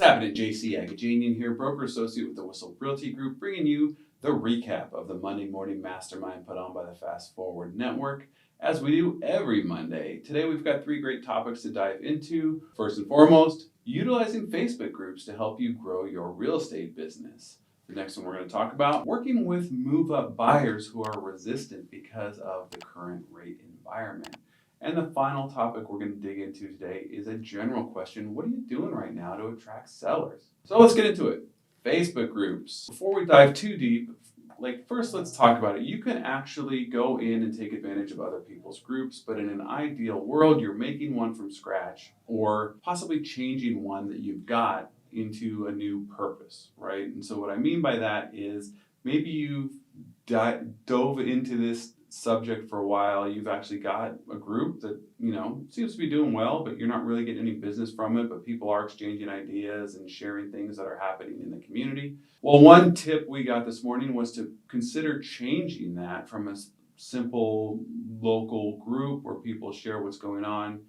What's happening? J.C Agajanian here, broker associate with the Whissel Realty Group, bringing you the recap of the Monday morning mastermind put on by the Fast Forward Network, as we do every Monday. Today we've got 3 great topics to dive into. First and foremost, utilizing Facebook groups to help you grow your real estate business. The next one we're going to talk about, working with move-up buyers who are resistant because of the current rate environment. And the final topic we're going to dig into today is a general question. What are you doing right now to attract sellers? So let's get into it. Facebook groups. Before we dive too deep, first let's talk about it. You can actually go in and take advantage of other people's groups, but in an ideal world, you're making one from scratch or possibly changing one that you've got into a new purpose, right? And so what I mean by that is maybe you've dove into this subject for a while. You've actually got a group that, seems to be doing well, but you're not really getting any business from it, but people are exchanging ideas and sharing things that are happening in the community. Well, one tip we got this morning was to consider changing that from a simple local group where people share what's going on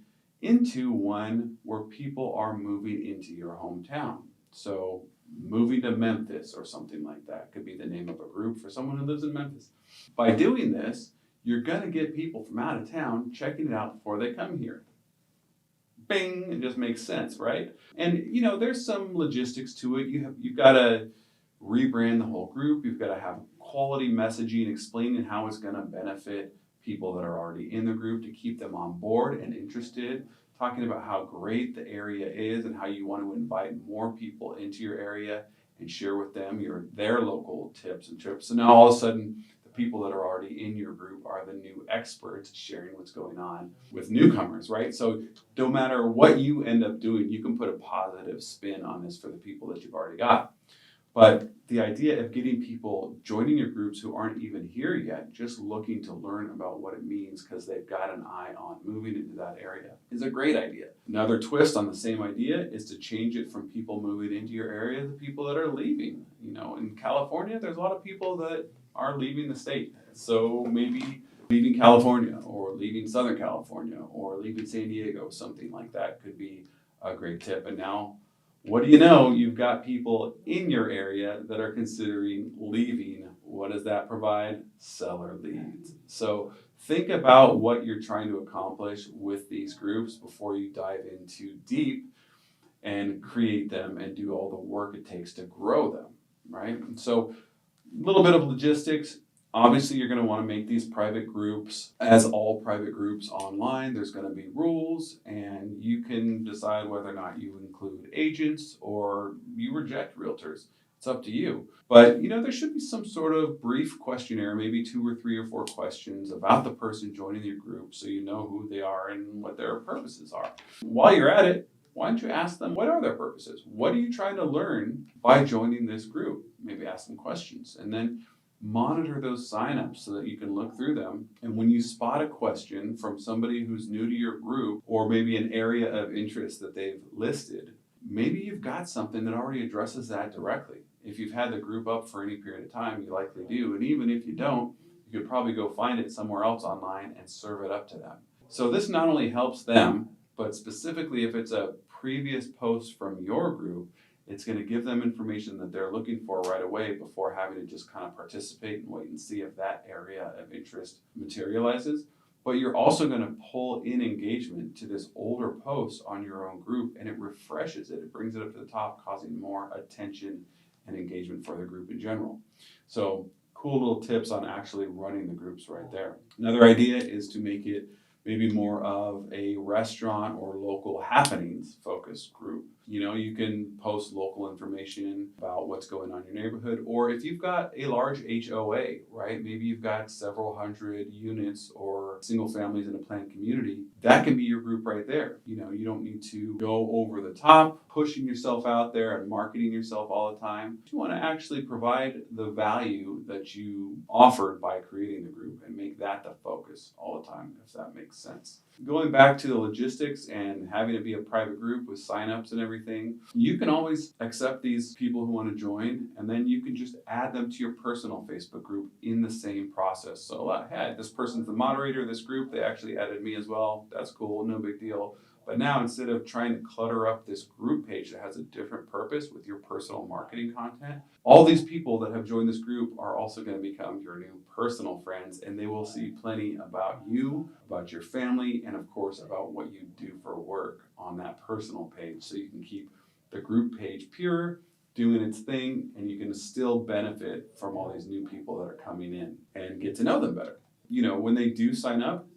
into one where people are moving into your hometown. So moving to Memphis or something like that could be the name of a group for someone who lives in Memphis. By doing this, you're going to get people from out of town checking it out before they come here. Bing, it just makes sense, right? And there's some logistics to it. You've got to rebrand the whole group. You've got to have quality messaging explaining how it's going to benefit people that are already in the group to keep them on board and interested, talking about how great the area is and how you want to invite more people into your area and share with them their local tips and trips. So now all of a sudden, the people that are already in your group are the new experts sharing what's going on with newcomers, right? So no matter what you end up doing, you can put a positive spin on this for the people that you've already got. But the idea of getting people joining your groups who aren't even here yet, just looking to learn about what it means because they've got an eye on moving into that area, is a great idea. Another twist on the same idea is to change it from people moving into your area to people that are leaving. In California, there's a lot of people that are leaving the state. So maybe leaving California or leaving Southern California or leaving San Diego, something like that could be a great tip. And now, what do you know? You've got people in your area that are considering leaving. What does that provide? Seller leads. So think about what you're trying to accomplish with these groups before you dive in too deep and create them and do all the work it takes to grow them, right? And so a little bit of logistics. Obviously, you're going to want to make these private groups, as all private groups online. There's going to be rules, and you can decide whether or not you include agents or you reject realtors. It's up to you. But, there should be some sort of brief questionnaire, maybe 2 or 3 or 4 questions about the person joining your group so you know who they are and what their purposes are. While you're at it, why don't you ask them, what are their purposes? What are you trying to learn by joining this group? Maybe ask them questions. And then monitor those signups so that you can look through them. And when you spot a question from somebody who's new to your group or maybe an area of interest that they've listed, maybe you've got something that already addresses that directly. If you've had the group up for any period of time, you likely do. And even if you don't, you could probably go find it somewhere else online and serve it up to them. So this not only helps them, but specifically if it's a previous post from your group, it's going to give them information that they're looking for right away before having to just kind of participate and wait and see if that area of interest materializes. But you're also going to pull in engagement to this older post on your own group, and it refreshes it. It brings it up to the top, causing more attention and engagement for the group in general. So cool little tips on actually running the groups right there. Another idea is to make it maybe more of a restaurant or local happenings focused group. You can post local information about what's going on in your neighborhood, or if you've got a large HOA, right? Maybe you've got several hundred units or single families in a planned community. That can be your group right there. You don't need to go over the top, pushing yourself out there and marketing yourself all the time. You want to actually provide the value that you offered by creating the group and make that the focus all the time, if that makes sense. Going back to the logistics and having it be a private group with signups and everything, you can always accept these people who want to join, and then you can just add them to your personal Facebook group in the same process. So, hey, this person's the moderator of this group. They actually added me as well. That's cool, no big deal. But now instead of trying to clutter up this group page that has a different purpose with your personal marketing content, all these people that have joined this group are also going to become your new personal friends, and they will see plenty about you, about your family, and of course about what you do for work on that personal page, so you can keep the group page pure, doing its thing, and you can still benefit from all these new people that are coming in and get to know them better. When they do sign up,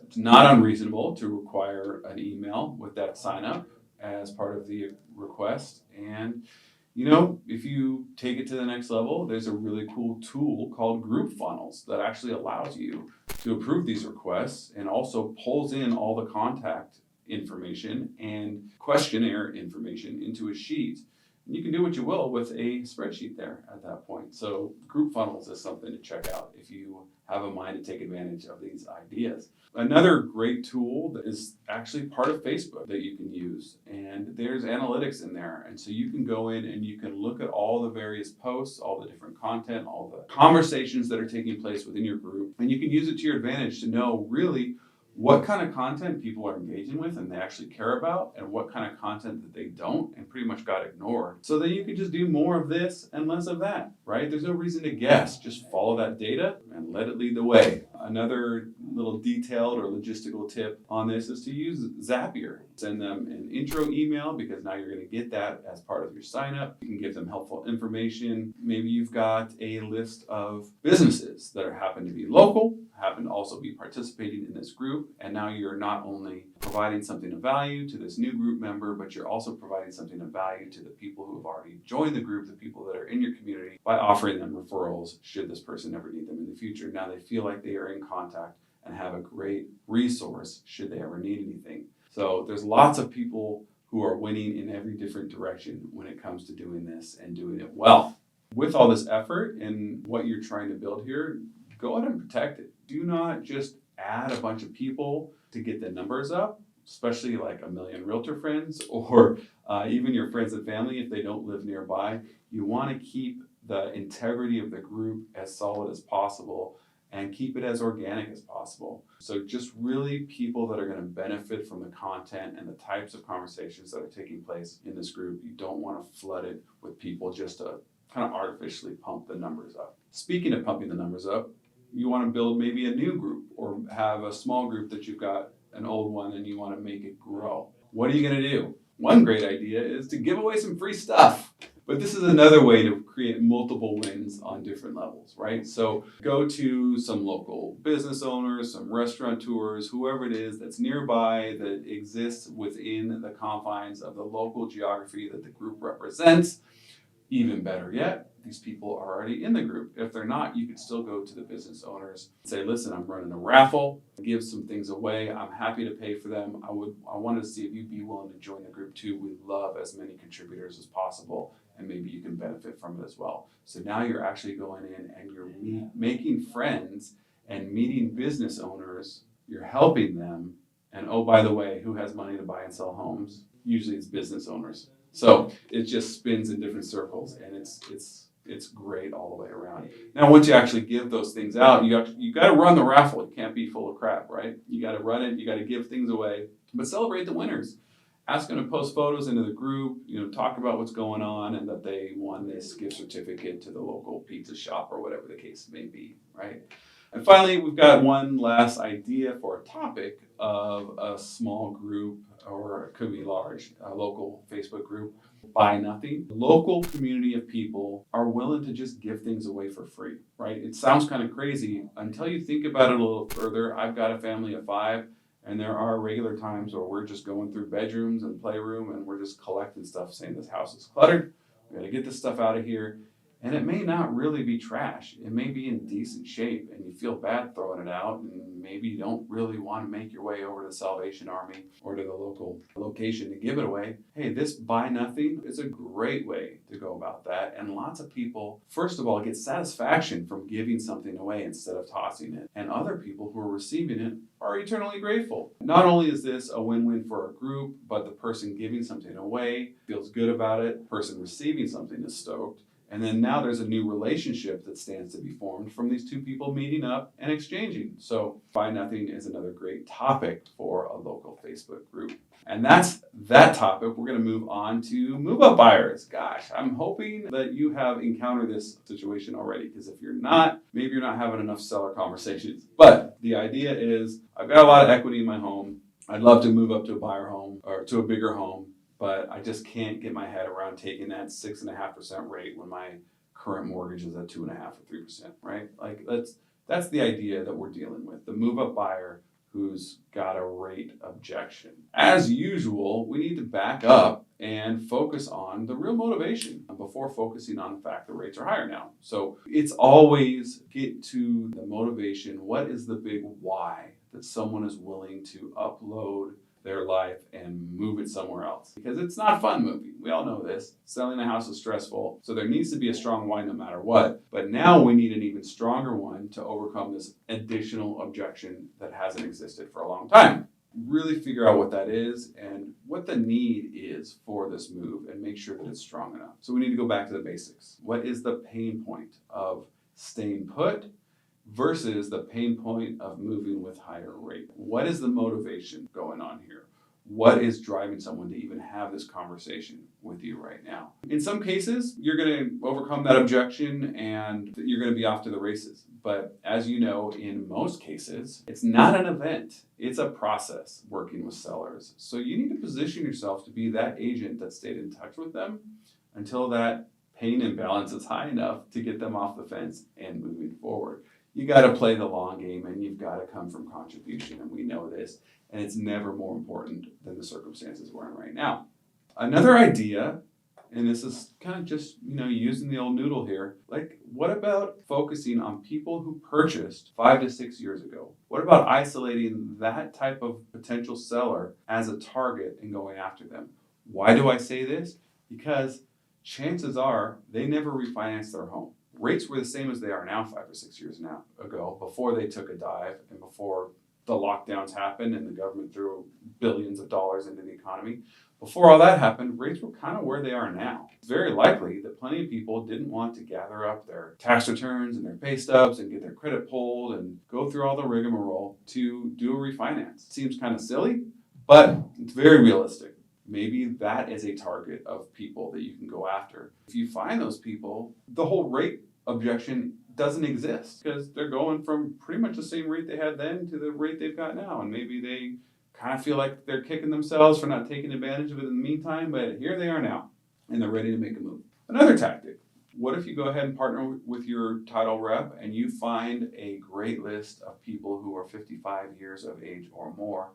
it's not unreasonable to require an email with that sign up as part of the request. And if you take it to the next level, there's a really cool tool called Group Funnels that actually allows you to approve these requests and also pulls in all the contact information and questionnaire information into a sheet. And you can do what you will with a spreadsheet there at that point. So Group Funnels is something to check out if you have a mind to take advantage of these ideas. Another great tool that is actually part of Facebook that you can use, and there's analytics in there. And so you can go in and you can look at all the various posts, all the different content, all the conversations that are taking place within your group, and you can use it to your advantage to know really what kind of content people are engaging with and they actually care about, and what kind of content that they don't and pretty much got ignored. So then you can just do more of this and less of that, right? There's no reason to guess. Just follow that data and let it lead the way. Another little detailed or logistical tip on this is to use Zapier. Send them an intro email, because now you're going to get that as part of your sign up. You can give them helpful information. Maybe you've got a list of businesses that happen to be local, happen to also be participating in this group, and now you're not only providing something of value to this new group member, but you're also providing something of value to the people who have already joined the group, the people that are in your community, by offering them referrals should this person ever need them in the future. Now they feel like they are in contact and have a great resource should they ever need anything. So there's lots of people who are winning in every different direction when it comes to doing this and doing it well. With all this effort and what you're trying to build here, go ahead and protect it. Do not just add a bunch of people to get the numbers up, especially like a million realtor friends or even your friends and family if they don't live nearby. You want to keep the integrity of the group as solid as possible and keep it as organic as possible. So just really people that are going to benefit from the content and the types of conversations that are taking place in this group. You don't want to flood it with people just to kind of artificially pump the numbers up. Speaking of pumping the numbers up, you want to build maybe a new group or have a small group that you've got an old one and you want to make it grow. What are you going to do? One great idea is to give away some free stuff. But this is another way to create multiple wins on different levels, right? So go to some local business owners, some restaurateurs, whoever it is that's nearby that exists within the confines of the local geography that the group represents. Even better yet, these people are already in the group. If they're not, you could still go to the business owners and say, listen, I'm running a raffle, give some things away. I'm happy to pay for them. I wanted to see if you'd be willing to join the group too. We love as many contributors as possible, and maybe you can benefit from it as well. So now you're actually going in and you're making friends and meeting business owners. You're helping them. And oh, by the way, who has money to buy and sell homes? Usually it's business owners. So it just spins in different circles, and it's great all the way around. Now, once you actually give those things out, you got to run the raffle. It can't be full of crap, right? You got to run it. You got to give things away, but celebrate the winners. Ask them to post photos into the group. Talk about what's going on and that they won this gift certificate to the local pizza shop or whatever the case may be, right? And finally, we've got one last idea for a topic of a small group, or it could be large, a local Facebook group. Buy nothing. The local community of people are willing to just give things away for free, right? It sounds kind of crazy until you think about it a little further. I've got a family of 5, and there are regular times where we're just going through bedrooms and playroom and we're just collecting stuff, saying this house is cluttered. We got to get this stuff out of here. And it may not really be trash. It may be in decent shape and you feel bad throwing it out, and maybe you don't really want to make your way over to the Salvation Army or to the local location to give it away. Hey, this buy nothing is a great way to go about that. And lots of people, first of all, get satisfaction from giving something away instead of tossing it. And other people who are receiving it are eternally grateful. Not only is this a win-win for a group, but the person giving something away feels good about it. The person receiving something is stoked. And then now there's a new relationship that stands to be formed from these two people meeting up and exchanging. So buy nothing is another great topic for a local Facebook group. And that's that topic. We're going to move on to move up buyers. Gosh, I'm hoping that you have encountered this situation already, because if you're not, maybe you're not having enough seller conversations. But the idea is I've got a lot of equity in my home. I'd love to move up to a buyer home or to a bigger home, but I just can't get my head around taking that 6.5% rate when my current mortgage is at 2.5 or 3%, right? Like that's the idea that we're dealing with. The move up buyer who's got a rate objection. As usual, we need to back up and focus on the real motivation before focusing on the fact that rates are higher now. So it's always get to the motivation. What is the big why that someone is willing to upload their life and move it somewhere else? Because it's not fun moving. We all know this. Selling a house is stressful. So there needs to be a strong why no matter what. But now we need an even stronger one to overcome this additional objection that hasn't existed for a long time. Really figure out what that is and what the need is for this move and make sure that it's strong enough. So we need to go back to the basics. What is the pain point of staying put versus the pain point of moving with higher rate? What is the motivation going on here? What is driving someone to even have this conversation with you right now? In some cases, you're going to overcome that objection and you're going to be off to the races. But as you know, in most cases, it's not an event. It's a process working with sellers. So you need to position yourself to be that agent that stayed in touch with them until that pain imbalance is high enough to get them off the fence and moving forward. You got to play the long game and you've got to come from contribution, and we know this, and it's never more important than the circumstances we're in right now. Another idea, and this is kind of just, using the old noodle here, like what about focusing on people who purchased 5 to 6 years ago? What about isolating that type of potential seller as a target and going after them? Why do I say this? Because chances are they never refinanced their home. Rates were the same as they are now 5 or 6 years ago, before they took a dive and before the lockdowns happened and the government threw billions of dollars into the economy. Before all that happened, rates were kind of where they are now. It's very likely that plenty of people didn't want to gather up their tax returns and their pay stubs and get their credit pulled and go through all the rigmarole to do a refinance. Seems kind of silly, but it's very realistic. Maybe that is a target of people that you can go after. If you find those people, the whole rate objection doesn't exist because they're going from pretty much the same rate they had then to the rate they've got now. And maybe they kind of feel like they're kicking themselves for not taking advantage of it in the meantime, but here they are now and they're ready to make a move. Another tactic. What if you go ahead and partner with your title rep and you find a great list of people who are 55 years of age or more,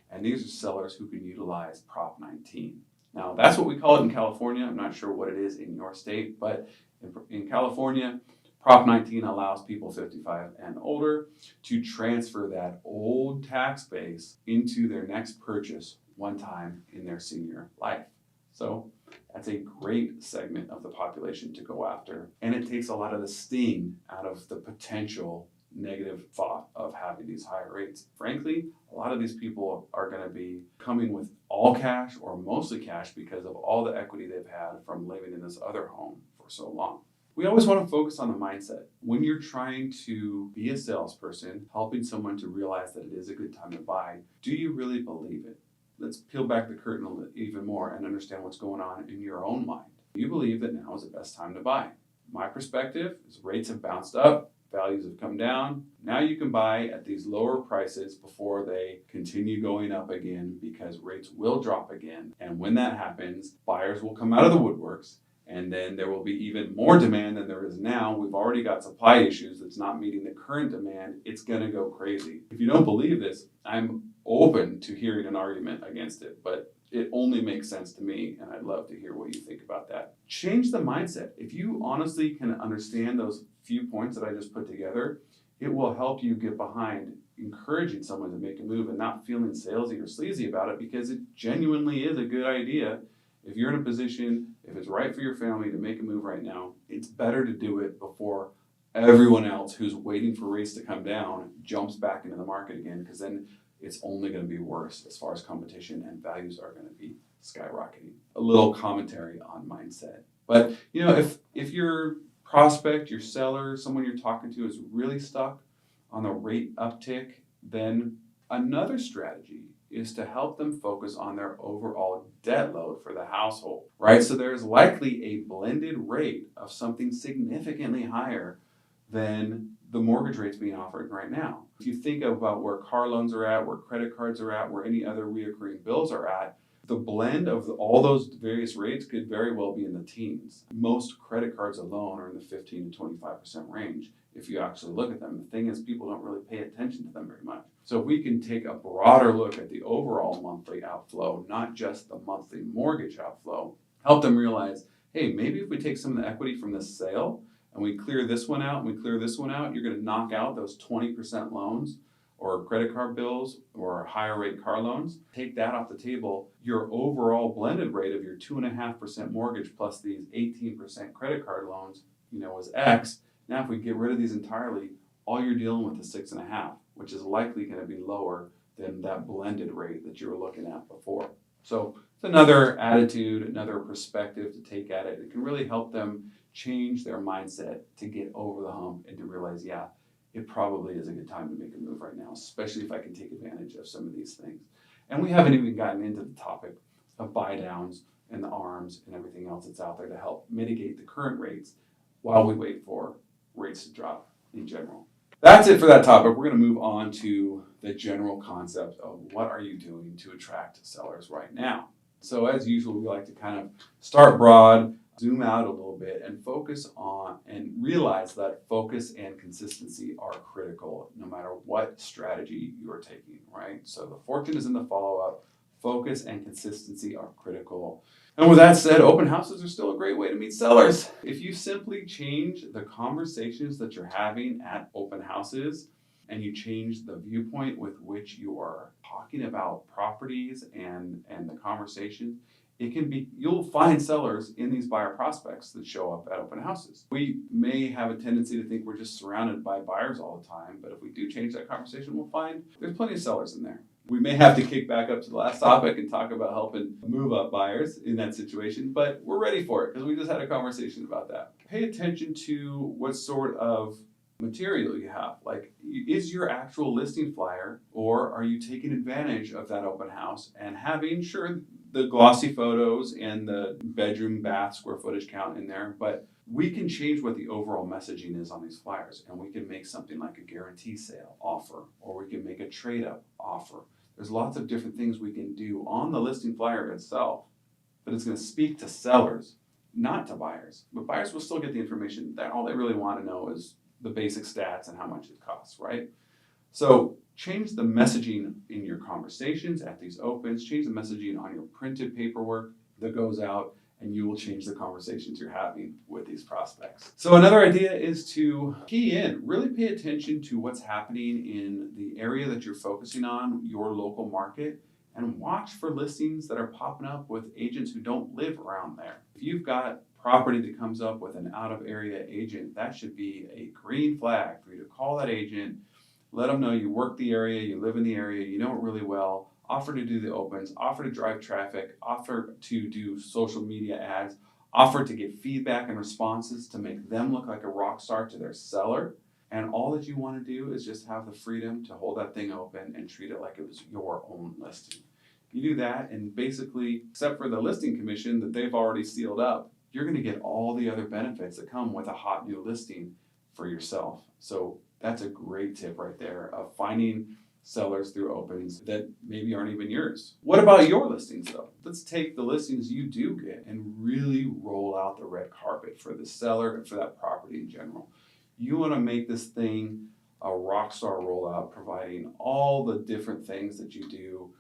and these are sellers who can utilize Prop 19. Now, that's what we call it in California. I'm not sure what it is in your state, but in California, Prop 19 allows people 55 and older to transfer that old tax base into their next purchase one time in their senior life. So that's a great segment of the population to go after. And it takes a lot of the sting out of the potential negative thought of having these higher rates. Frankly, a lot of these people are going to be coming with all cash or mostly cash because of all the equity they've had from living in this other home for so long. We always want to focus on the mindset. When you're trying to be a salesperson, helping someone to realize that it is a good time to buy, do you really believe it? Let's peel back the curtain a little even more and understand what's going on in your own mind. Do you believe that now is the best time to buy? My perspective is rates have bounced up, values have come down. Now you can buy at these lower prices before they continue going up again, because rates will drop again. And when that happens, buyers will come out of the woodworks, and then there will be even more demand than there is now. We've already got supply issues that's not meeting the current demand. It's going to go crazy. If you don't believe this, I'm open to hearing an argument against it, but it only makes sense to me, and I'd love to hear what you think about that. Change the mindset. If you honestly can understand those few points that I just put together, it will help you get behind encouraging someone to make a move and not feeling salesy or sleazy about it, because it genuinely is a good idea. If you're in a position, if it's right for your family to make a move right now, it's better to do it before everyone else who's waiting for rates to come down jumps back into the market again, because then it's only going to be worse as far as competition, and values are going to be skyrocketing. A little commentary on mindset. But if your prospect, your seller, someone you're talking to is really stuck on the rate uptick, then another strategy is to help them focus on their overall debt load for the household, right? So there's likely a blended rate of something significantly higher than the mortgage rates being offered right now. If you think about where car loans are at, where credit cards are at, where any other reoccurring bills are at, the blend of all those various rates could very well be in the teens. Most credit cards alone are in the 15 to 25% range if you actually look at them. The thing is, people don't really pay attention to them very much. So if we can take a broader look at the overall monthly outflow, not just the monthly mortgage outflow, help them realize, hey, maybe if we take some of the equity from this sale and we clear this one out and we clear this one out, you're going to knock out those 20% loans or credit card bills or higher rate car loans. Take that off the table. Your overall blended rate of your 2.5% mortgage plus these 18% credit card loans, was X. Now, if we get rid of these entirely, all you're dealing with is 6.5, which is likely going to be lower than that blended rate that you were looking at before. So it's another attitude, another perspective to take at it. It can really help them change their mindset to get over the hump and to realize, yeah, it probably is a good time to make a move right now, especially if I can take advantage of some of these things. And we haven't even gotten into the topic of buy downs and the ARMs and everything else that's out there to help mitigate the current rates while we wait for rates to drop in general. That's it for that topic. We're going to move on to the general concept of what are you doing to attract sellers right now. So as usual, we like to kind of start broad, zoom out a little bit, and focus on and realize that focus and consistency are critical no matter what strategy you are taking, right? So the fortune is in the follow-up. Focus and consistency are critical. And with that said, open houses are still a great way to meet sellers. If you simply change the conversations that you're having at open houses and you change the viewpoint with which you are talking about properties and the conversation, you'll find sellers in these buyer prospects that show up at open houses. We may have a tendency to think we're just surrounded by buyers all the time, but if we do change that conversation, we'll find there's plenty of sellers in there. We may have to kick back up to the last topic and talk about helping move up buyers in that situation, but we're ready for it because we just had a conversation about that. Pay attention to what sort of material you have. Like, is your actual listing flyer, or are you taking advantage of that open house and having, sure, the glossy photos and the bedroom, bath, square footage count in there, but we can change what the overall messaging is on these flyers, and we can make something like a guarantee sale offer, or we can make a trade-up offer. There's lots of different things we can do on the listing flyer itself, but it's going to speak to sellers, not to buyers. But buyers will still get the information. All they really want to know is the basic stats and how much it costs, right? So change the messaging in your conversations at these opens, change the messaging on your printed paperwork that goes out, and you will change the conversations you're having with these prospects. So another idea is to key in, really pay attention to what's happening in the area that you're focusing on, your local market, and watch for listings that are popping up with agents who don't live around there. If you've got property that comes up with an out-of-area agent, that should be a green flag for you to call that agent, let them know you work the area, you live in the area, you know it really well, offer to do the opens, offer to drive traffic, offer to do social media ads, offer to get feedback and responses to make them look like a rock star to their seller. And all that you want to do is just have the freedom to hold that thing open and treat it like it was your own listing. You do that, and basically, except for the listing commission that they've already sealed up, you're going to get all the other benefits that come with a hot new listing for yourself. So that's a great tip right there of finding sellers through openings that maybe aren't even yours. What about your listings though? Let's take the listings you do get and really roll out the red carpet for the seller and for that property in general. You want to make this thing a rock star rollout, providing all the different things that you do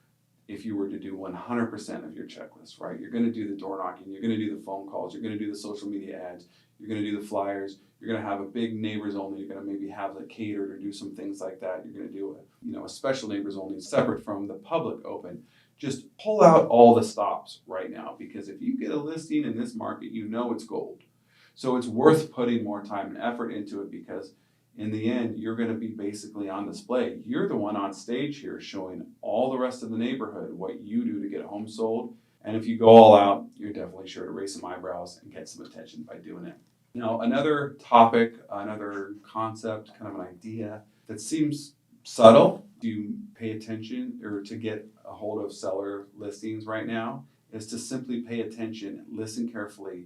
if you were to do 100% of your checklist, right? You're going to do the door knocking, you're going to do the phone calls, you're going to do the social media ads, you're going to do the flyers, you're going to have a big neighbors only, you're going to maybe have it catered or do some things like that. You're going to do a special neighbors only separate from the public open. Just pull out all the stops right now, because if you get a listing in this market, you know it's gold. So it's worth putting more time and effort into it, because in the end, you're going to be basically on display. You're the one on stage here showing all the rest of the neighborhood what you do to get a home sold, And if you go all out, you're definitely sure to raise some eyebrows and get some attention by doing it. Another topic, another concept, kind of an idea that seems subtle to pay attention or to get a hold of seller listings right now is to simply pay attention, listen carefully,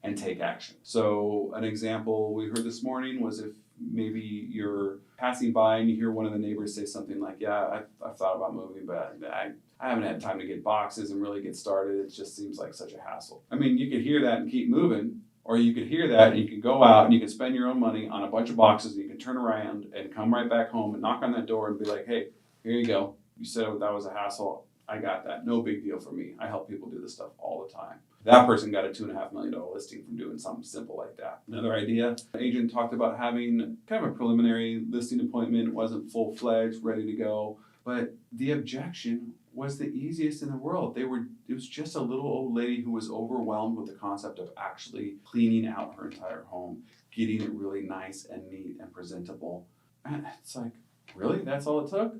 and take action. So an example we heard this morning was if maybe you're passing by and you hear one of the neighbors say something like, yeah, I've thought about moving, but I haven't had time to get boxes and really get started. It just seems like such a hassle. I mean, you could hear that and keep moving, or you could hear that and you can go out and you can spend your own money on a bunch of boxes and you can turn around and come right back home and knock on that door and be like, hey, here you go. You said that was a hassle. I got that. No big deal for me. I help people do this stuff all the time. That person got a $2.5 million listing from doing something simple like that. Another idea, an agent talked about having kind of a preliminary listing appointment. It wasn't full-fledged, ready to go, but the objection was the easiest in the world. It was just a little old lady who was overwhelmed with the concept of actually cleaning out her entire home, getting it really nice and neat and presentable. And it's like, really? That's all it took?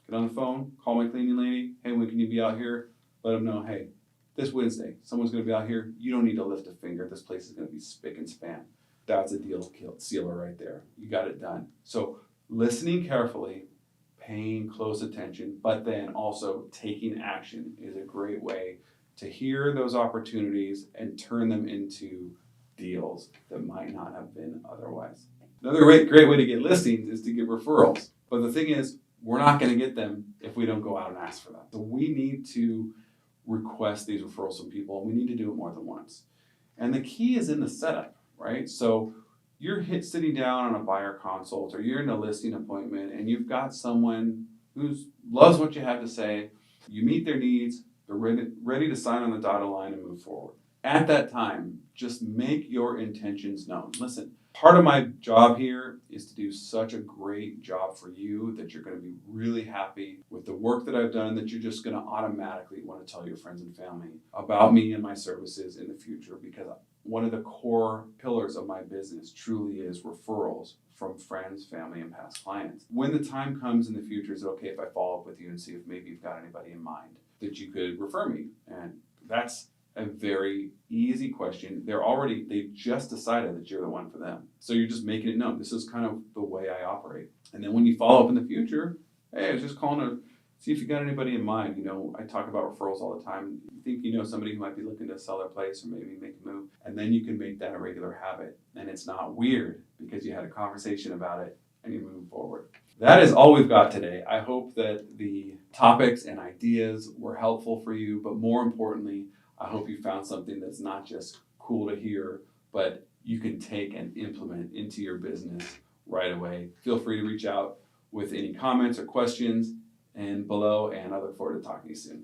Get on the phone, call my cleaning lady. Hey, when can you be out here? Let them know, hey, this Wednesday, someone's going to be out here. You don't need to lift a finger. This place is going to be spick and span. That's a deal sealer right there. You got it done. So listening carefully, paying close attention, but then also taking action is a great way to hear those opportunities and turn them into deals that might not have been otherwise. Another great way to get listings is to get referrals. But the thing is, we're not going to get them if we don't go out and ask for them. So we need to request these referrals from people, and we need to do it more than once. And the key is in the setup, right? So you're sitting down on a buyer consult or you're in a listing appointment and you've got someone who loves what you have to say. You meet their needs, they're ready to sign on the dotted line and move forward. At that time, just make your intentions known. Listen, part of my job here is to do such a great job for you that you're going to be really happy with the work that I've done, that you're just going to automatically want to tell your friends and family about me and my services in the future, because one of the core pillars of my business truly is referrals from friends, family, and past clients. When the time comes in the future, is it okay if I follow up with you and see if maybe you've got anybody in mind that you could refer me? And that's a very easy question. They just decided that you're the one for them. So you're just making it known. This is kind of the way I operate. And then when you follow up in the future, hey, I was just calling to see if you got anybody in mind. I talk about referrals all the time. You think you know somebody who might be looking to sell their place or maybe make a move, and then you can make that a regular habit. And it's not weird because you had a conversation about it and you move forward. That is all we've got today. I hope that the topics and ideas were helpful for you, but more importantly, I hope you found something that's not just cool to hear, but you can take and implement into your business right away. Feel free to reach out with any comments or questions and below, and I look forward to talking to you soon.